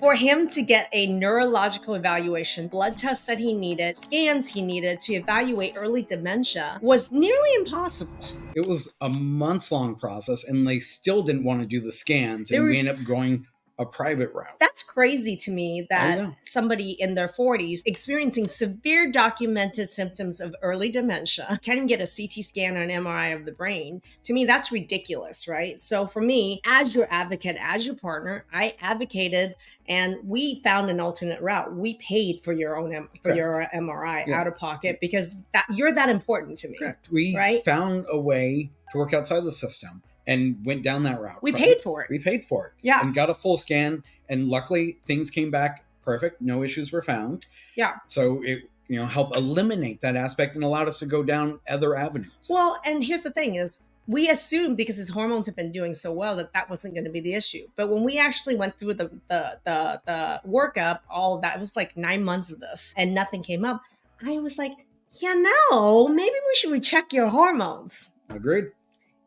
For him to get a neurological evaluation, blood tests that he needed, scans he needed to evaluate early dementia was nearly impossible. It was a months-long process, and they still didn't want to do the scans, and we ended up going a private route. That's crazy to me that somebody in their 40s experiencing severe documented symptoms of early dementia can get a CT scan or an MRI of the brain. To me, that's ridiculous, right? So for me, as your advocate, as your partner, I advocated and we found an alternate route. We paid for your own your MRI out of pocket because you're that important to me. Correct. We found a way to work outside the system and went down that route. We paid for it. We paid for it. Yeah. And got a full scan. And luckily, things came back perfect. No issues were found. Yeah. So it, helped eliminate that aspect and allowed us to go down other avenues. Well, and here's the thing is, we assumed because his hormones have been doing so well that wasn't going to be the issue. But when we actually went through the workup, all of that, it was like 9 months of this and nothing came up. I was like, maybe we should recheck your hormones. Agreed.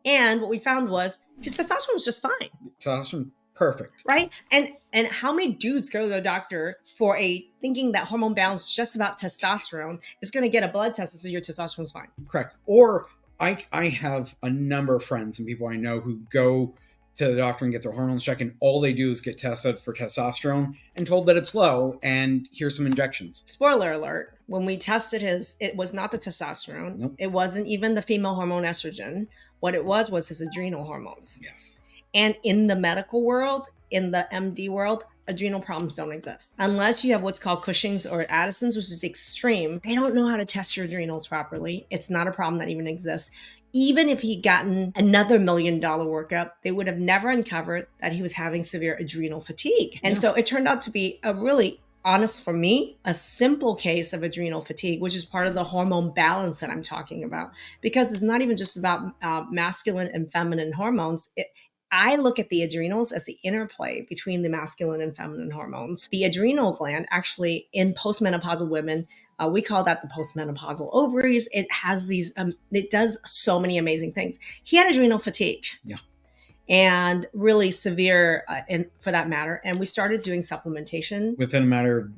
And what we found was his testosterone was just fine. Testosterone, perfect. Right? And how many dudes go to the doctor for thinking that hormone balance is just about testosterone is going to get a blood test that says your testosterone's fine. Correct. Or I have a number of friends and people I know who go to the doctor and get their hormones checked, and all they do is get tested for testosterone and told that it's low, and here's some injections. Spoiler alert, when we tested it was not the testosterone. Nope. It wasn't even the female hormone estrogen. What it was his adrenal hormones. Yes. And in the medical world, in the MD world, adrenal problems don't exist. Unless you have what's called Cushing's or Addison's, which is extreme. They don't know how to test your adrenals properly. It's not a problem that even exists. Even if he'd gotten another $1 million workup, they would have never uncovered that he was having severe adrenal fatigue. And so it turned out to be a really honest, for me, a simple case of adrenal fatigue, which is part of the hormone balance that I'm talking about, because it's not even just about masculine and feminine hormones. I look at the adrenals as the interplay between the masculine and feminine hormones. The adrenal gland, actually, in postmenopausal women, we call that the postmenopausal ovaries. It has these, it does so many amazing things. He had adrenal fatigue. Yeah. And really severe, for that matter. And we started doing supplementation. Within a matter of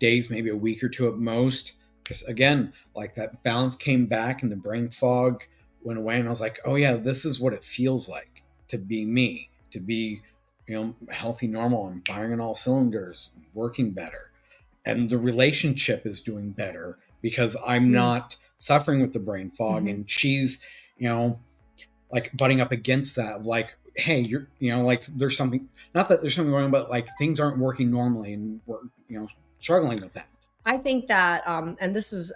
days, maybe a week or two at most. Because again, like that balance came back and the brain fog went away. And I was like, oh yeah, this is what it feels like to be me, to be, healthy, normal, and firing on all cylinders, working better. And the relationship is doing better because I'm not suffering with the brain fog. And she's, like butting up against that, like, hey, you're, like there's something, not that there's something going on, but like things aren't working normally and we're, struggling with that. I think that, and this is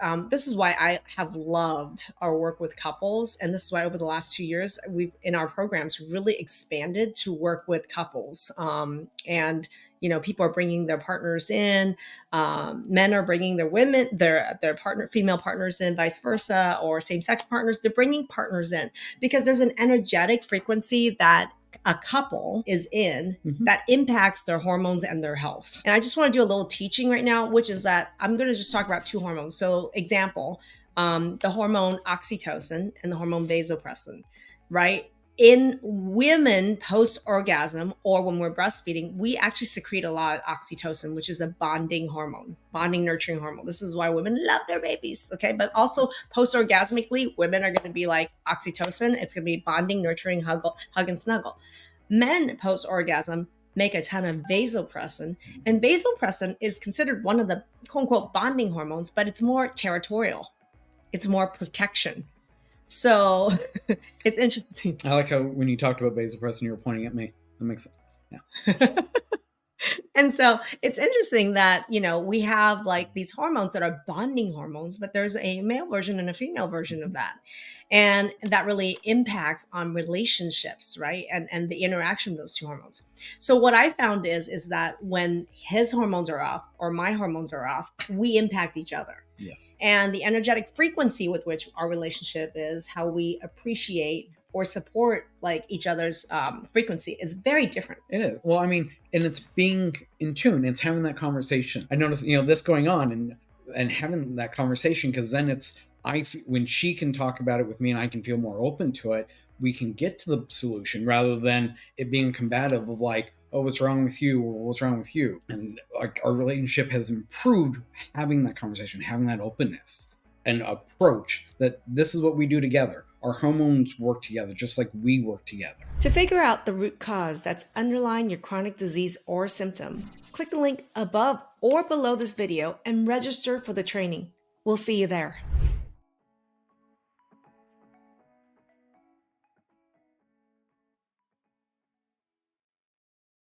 why I have loved our work with couples. And this is why over the last 2 years, we've in our programs really expanded to work with couples. And people are bringing their partners in, men are bringing their women, their partner, female partners in, vice versa, or same-sex partners. They're bringing partners in because there's an energetic frequency that a couple is in that impacts their hormones and their health. And I just want to do a little teaching right now, which is that I'm going to just talk about 2 hormones. So example, the hormone oxytocin and the hormone vasopressin, right? In women post-orgasm or when we're breastfeeding, we actually secrete a lot of oxytocin, which is a bonding hormone, bonding nurturing hormone. This is why women love their babies, okay? But also post-orgasmically, women are going to be like oxytocin. It's going to be bonding, nurturing, hug and snuggle. Men post-orgasm make a ton of vasopressin, and vasopressin is considered one of the quote-unquote bonding hormones, but it's more territorial. It's more protection. So it's interesting. I like how when you talked about vasopressin, you were pointing at me. That makes sense. Yeah. And so it's interesting that, we have like these hormones that are bonding hormones, but there's a male version and a female version of that. And that really impacts on relationships, right? And the interaction of those 2 hormones. So what I found is that when his hormones are off or my hormones are off, we impact each other. Yes. And the energetic frequency with which our relationship is, how we appreciate or support like each other's frequency is very different. It is. Well, I mean, and it's being in tune. It's having that conversation. I noticed, this going on and having that conversation, because then when she can talk about it with me and I can feel more open to it, we can get to the solution rather than it being combative of like, oh, what's wrong with you? Or what's wrong with you? And like our relationship has improved having that conversation, having that openness and approach that this is what we do together. Our hormones work together just like we work together. To figure out the root cause that's underlying your chronic disease or symptom, click the link above or below this video and register for the training. We'll see you there.